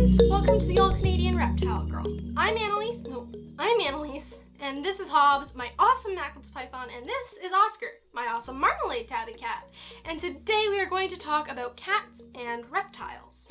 friends! Welcome to the All Canadian Reptile Girl. I'm Annalise, and this is Hobbs, my awesome Macklets python, and this is Oscar, my awesome marmalade tabby cat. And today we are going to talk about cats and reptiles.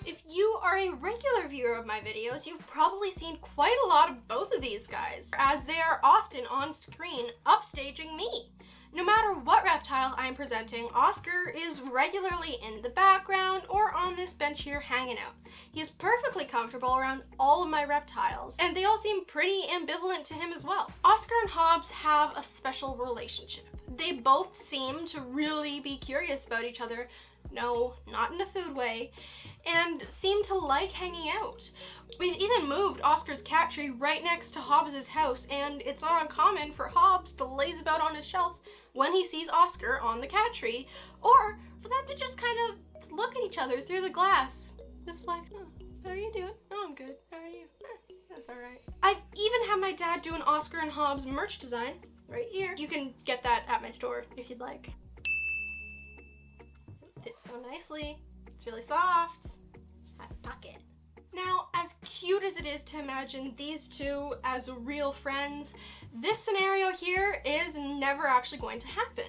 If you are a regular viewer of my videos, you've probably seen quite a lot of both of these guys, as they are often on screen upstaging me. No matter what reptile I'm presenting, Oscar is regularly in the background or on this bench here hanging out. He is perfectly comfortable around all of my reptiles, and they all seem pretty ambivalent to him as well. Oscar and Hobbs have a special relationship. They both seem to really be curious about each other. No, not in a food way, and seem to like hanging out. We've even moved Oscar's cat tree right next to Hobbs's house, and it's not uncommon for Hobbs to laze about on his shelf when he sees Oscar on the cat tree, or for them to just kind of look at each other through the glass. Just like, oh, how are you doing? Oh, I'm good. How are you? That's alright. I've even had my dad do an Oscar and Hobbs merch design right here. You can get that at my store if you'd like. Fits so nicely. It's really soft. Has a pocket. Now, as cute as it is to imagine these two as real friends, this scenario here is never actually going to happen.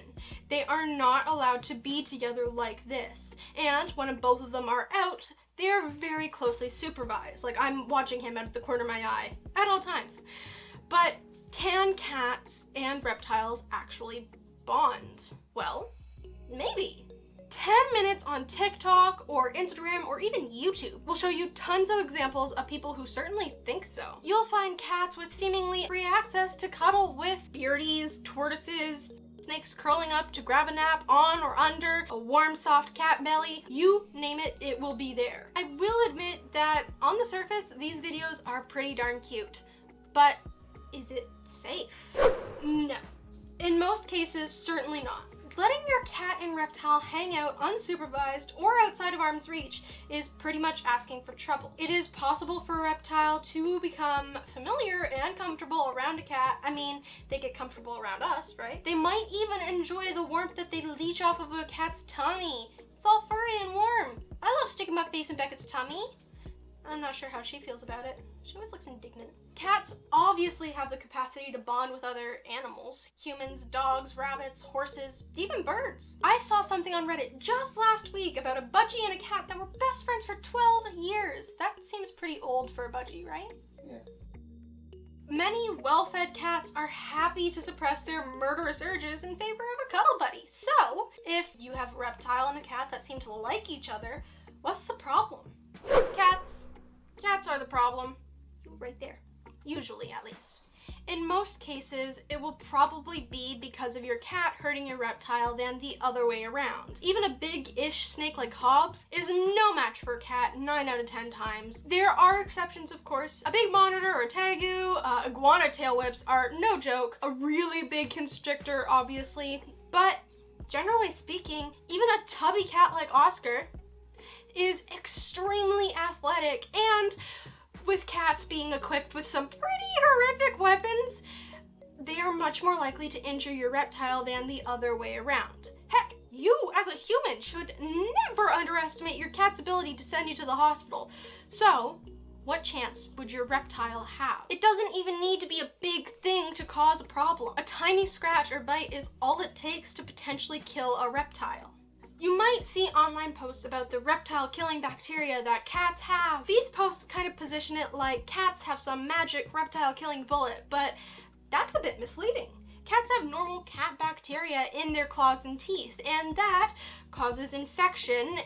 They are not allowed to be together like this. And when both of them are out, they are very closely supervised. Like, I'm watching him out of the corner of my eye at all times. But can cats and reptiles actually bond? Well, maybe. 10 minutes on TikTok or Instagram or even YouTube will show you tons of examples of people who certainly think so. You'll find cats with seemingly free access to cuddle with beardies, tortoises, snakes curling up to grab a nap on or under a warm, soft cat belly. You name it, it will be there. I will admit that on the surface, these videos are pretty darn cute, but is it safe? No. In most cases, certainly not. Letting your cat and reptile hang out unsupervised or outside of arm's reach is pretty much asking for trouble. It is possible for a reptile to become familiar and comfortable around a cat. I mean, they get comfortable around us, right? They might even enjoy the warmth that they leech off of a cat's tummy. It's all furry and warm. I love sticking my face in Beckett's tummy. I'm not sure how she feels about it. She always looks indignant. Cats obviously have the capacity to bond with other animals. Humans, dogs, rabbits, horses, even birds. I saw something on Reddit just last week about a budgie and a cat that were best friends for 12 years. That seems pretty old for a budgie, right? Yeah. Many well-fed cats are happy to suppress their murderous urges in favor of a cuddle buddy. So, if you have a reptile and a cat that seem to like each other, what's the problem? Cats. Cats are the problem. Right there. Usually, at least. In most cases, it will probably be because of your cat hurting your reptile than the other way around. Even a big-ish snake like Hobbs is no match for a cat 9 out of 10 times. There are exceptions, of course. A big monitor or a tegu, iguana tail whips are no joke. A really big constrictor, obviously. But generally speaking, even a tubby cat like Oscar is extremely athletic, and with cats being equipped with some pretty horrific weapons, they are much more likely to injure your reptile than the other way around. Heck, you as a human should never underestimate your cat's ability to send you to the hospital. So, what chance would your reptile have? It doesn't even need to be a big thing to cause a problem. A tiny scratch or bite is all it takes to potentially kill a reptile. You might see online posts about the reptile killing bacteria that cats have. These posts kind of position it like cats have some magic reptile killing bullet, but that's a bit misleading. Cats have normal cat bacteria in their claws and teeth, and that causes infection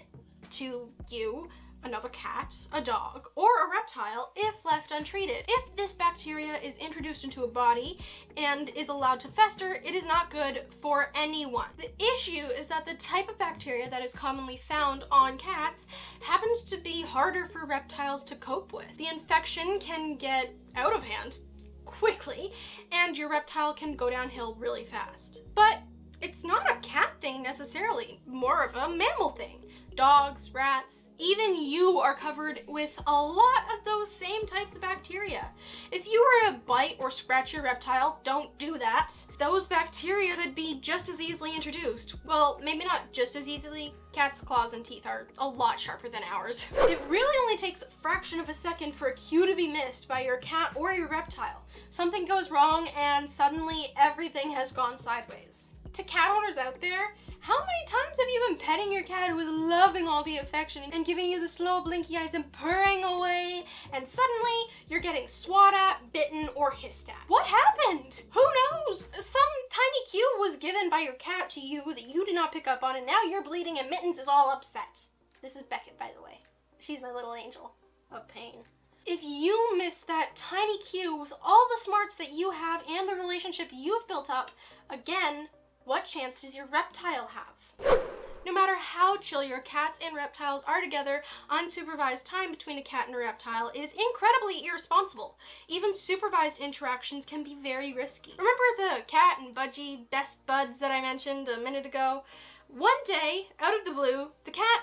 to you, another cat, a dog, or a reptile if left untreated. If this bacteria is introduced into a body and is allowed to fester, it is not good for anyone. The issue is that the type of bacteria that is commonly found on cats happens to be harder for reptiles to cope with. The infection can get out of hand quickly, and your reptile can go downhill really fast. But It's not a cat thing necessarily, more of a mammal thing. Dogs, rats, even you are covered with a lot of those same types of bacteria. If you were to bite or scratch your reptile, don't do that. Those bacteria could be just as easily introduced. Well, maybe not just as easily. Cats' claws and teeth are a lot sharper than ours. It really only takes a fraction of a second for a cue to be missed by your cat or your reptile. Something goes wrong and suddenly everything has gone sideways. To cat owners out there, how many times have you been petting your cat who is loving all the affection and giving you the slow blinky eyes and purring away, and suddenly you're getting swat at, bitten, or hissed at? What happened? Who knows? Some tiny cue was given by your cat to you that you did not pick up on, and now you're bleeding and Mittens is all upset. This is Beckett, by the way. She's my little angel of pain. If you miss that tiny cue with all the smarts that you have and the relationship you've built up, again, what chance does your reptile have? No matter how chill your cats and reptiles are together, unsupervised time between a cat and a reptile is incredibly irresponsible. Even supervised interactions can be very risky. Remember the cat and budgie best buds that I mentioned a minute ago? One day, out of the blue, the cat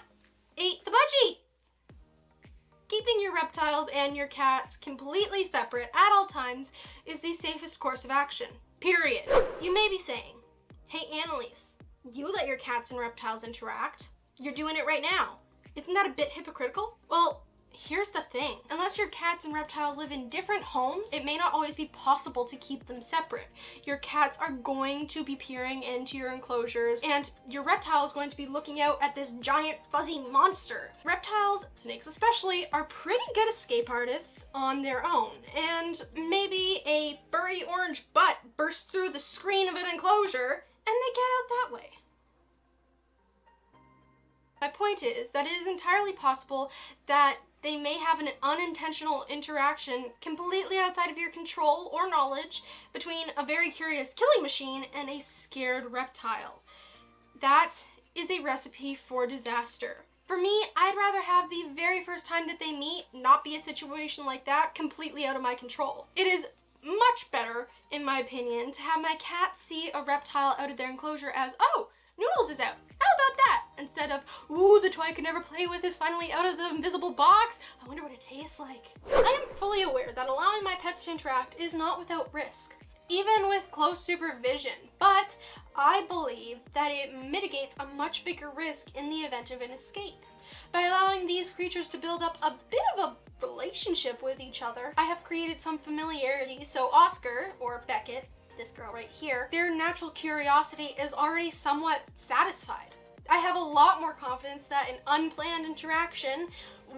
ate the budgie. Keeping your reptiles and your cats completely separate at all times is the safest course of action. Period. You may be saying, hey, Annalise, you let your cats and reptiles interact. You're doing it right now. Isn't that a bit hypocritical? Well, here's the thing. Unless your cats and reptiles live in different homes, it may not always be possible to keep them separate. Your cats are going to be peering into your enclosures, and your reptile is going to be looking out at this giant fuzzy monster. Reptiles, snakes especially, are pretty good escape artists on their own, and maybe a furry orange butt bursts through the screen of an enclosure and they get out that way. My point is that it is entirely possible that they may have an unintentional interaction completely outside of your control or knowledge between a very curious killing machine and a scared reptile. That is a recipe for disaster. For me, I'd rather have the very first time that they meet not be a situation like that completely out of my control. It is much better, in my opinion, to have my cat see a reptile out of their enclosure as, oh, Noodles is out. How about that? Instead of, ooh, the toy I could never play with is finally out of the invisible box. I wonder what it tastes like. I am fully aware that allowing my pets to interact is not without risk, even with close supervision, but I believe that it mitigates a much bigger risk in the event of an escape. By allowing these creatures to build up a bit of a relationship with each other, I have created some familiarity, so Oscar, or Beckett, this girl right here, their natural curiosity is already somewhat satisfied. I have a lot more confidence that an unplanned interaction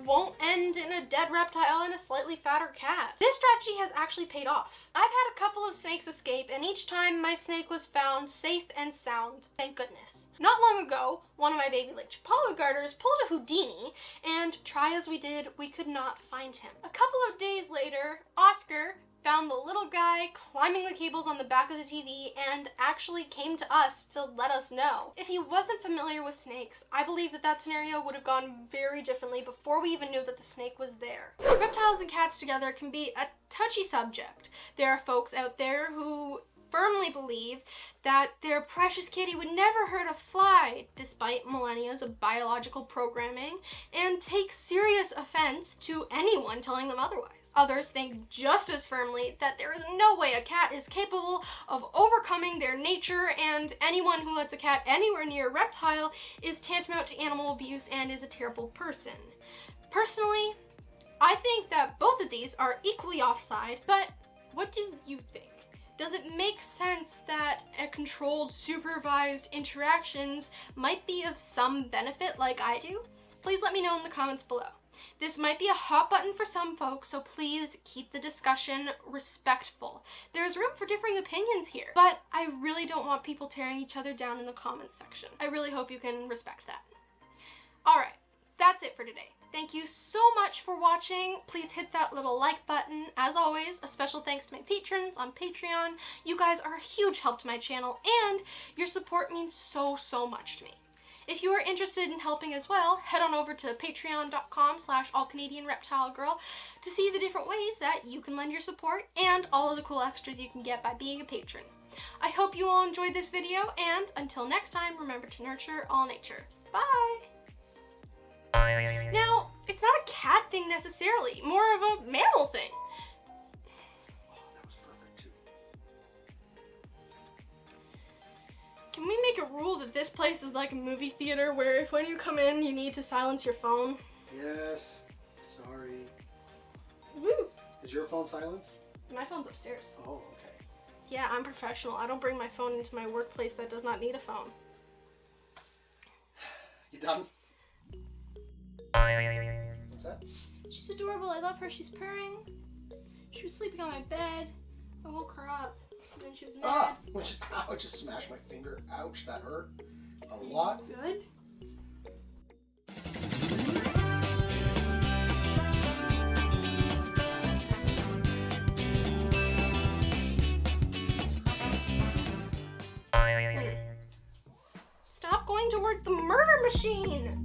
won't end in a dead reptile and a slightly fatter cat. This strategy has actually paid off. I've had a couple of snakes escape, and each time my snake was found safe and sound, thank goodness. Not long ago, one of my baby Lake Chapala garters pulled a Houdini, and try as we did, we could not find him. A couple of days later, Oscar found the little guy climbing the cables on the back of the TV and actually came to us to let us know. If he wasn't familiar with snakes, I believe that that scenario would have gone very differently before we even knew that the snake was there. Reptiles and cats together can be a touchy subject. There are folks out there who firmly believe that their precious kitty would never hurt a fly, despite millennia of biological programming, and take serious offense to anyone telling them otherwise. Others think just as firmly that there is no way a cat is capable of overcoming their nature, and anyone who lets a cat anywhere near a reptile is tantamount to animal abuse and is a terrible person. Personally, I think that both of these are equally offside, but what do you think? Does it make sense that a controlled, supervised interactions might be of some benefit like I do? Please let me know in the comments below. This might be a hot button for some folks, so please keep the discussion respectful. There's room for differing opinions here, but I really don't want people tearing each other down in the comments section. I really hope you can respect that. Alright, that's it for today. Thank you so much for watching. Please hit that little like button. As always, a special thanks to my patrons on Patreon. You guys are a huge help to my channel, and your support means so much to me. If you are interested in helping as well, head on over to patreon.com/All Canadian Reptile Girl to see the different ways that you can lend your support and all of the cool extras you can get by being a patron. I hope you all enjoyed this video, and until next time, remember to nurture all nature. Bye! Now, it's not a cat thing necessarily, more of a mammal thing. That was perfect too. Can we make a rule that this place is like a movie theater where if when you come in you need to silence your phone? Yes. Sorry. Woo! Is your phone silenced? My phone's upstairs. Oh, okay. Yeah, I'm professional. I don't bring my phone into my workplace that does not need a phone. You done? What's that? She's adorable. I love her. She's purring. She was sleeping on my bed. I woke her up. And then she was mad. Ah! Ow, I just smashed my finger. Ouch, that hurt a lot. Good? Stop going towards the murder machine!